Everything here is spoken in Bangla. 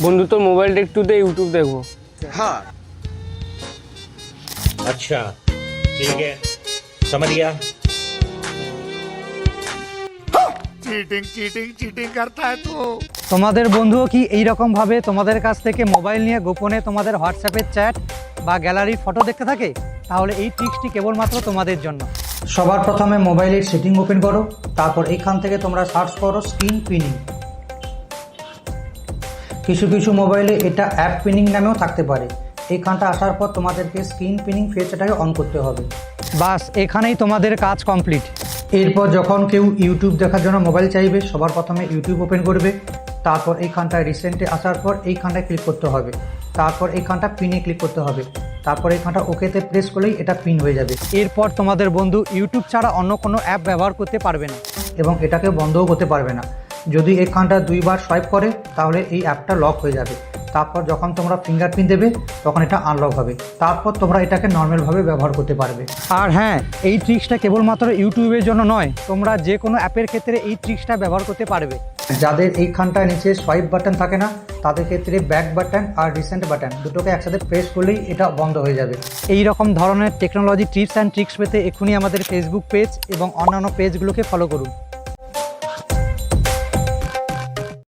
বন্ধু তোর মোবাইলটা একটু দে, ইউটিউব দেখবো। हाँ अच्छा ठीक है, समझ गया। चीटिंग चीटिंग चीटिंग करता है तू। তোমাদের বন্ধুও কি এইরকম ভাবে তোমাদের কাছ থেকে মোবাইল নিয়ে গোপনে তোমাদের হোয়াটসঅ্যাপের চ্যাট বা গ্যালারির ফটো দেখতে থাকে? তাহলে এই ট্রিক্সটি কেবলমাত্র তোমাদের জন্য। সবার প্রথমে মোবাইলের সেটিং ওপেন করো, তারপর এইখান থেকে তোমরা সার্চ করো স্ক্রিন পিনিং। কিছু কিছু মোবাইলে এটা অ্যাপ পিনিং নামেও থাকতে পারে। এইখানটা আসার পর তোমাদেরকে স্ক্রিন পিনিং ফিচারটাকে অন করতে হবে। বাস এখানেই তোমাদের কাজ কমপ্লিট। এরপর যখন কেউ ইউটিউব দেখার জন্য মোবাইল চাইবে, সবার প্রথমে ইউটিউব ওপেন করবে, তারপর এইখানটায় রিসেন্টে আসার পর এইখানটায় ক্লিক করতে হবে, তারপর এইখানটা পিনে ক্লিক করতে হবে, তারপর এইখানটা ওকেতে প্রেস করলেই এটা পিন হয়ে যাবে। এরপর তোমাদের বন্ধু ইউটিউব ছাড়া অন্য কোনো অ্যাপ ব্যবহার করতে পারবে না এবং এটাকে বন্ধও করতে পারবে না। যদি এইখানটা দুইবার সোয়াইপ করে তাহলে এই অ্যাপটা লক হয়ে যাবে। তারপর যখন তোমরা ফিঙ্গারপ্রিন্ট দেবে তখন এটা আনলক হবে। তারপর তোমরা এটাকে নর্মালভাবে ব্যবহার করতে পারবে। আর হ্যাঁ, এই ট্রিক্সটা কেবলমাত্র ইউটিউবের জন্য নয়, তোমরা যে কোনো অ্যাপের ক্ষেত্রে এই ট্রিক্সটা ব্যবহার করতে পারবে। যাদের এইখানটায় নিচে সোয়াইপ বাটন থাকে না, তাদের ক্ষেত্রে ব্যাক বাটন আর রিসেন্ট বাটন দুটোকে একসাথে প্রেস করলেই এটা বন্ধ হয়ে যাবে। এই রকম ধরনের টেকনোলজি টিপস অ্যান্ড ট্রিক্স পেতে এক্ষুনি আমাদের ফেসবুক পেজ এবং অন্যান্য পেজগুলোকে ফলো করুন।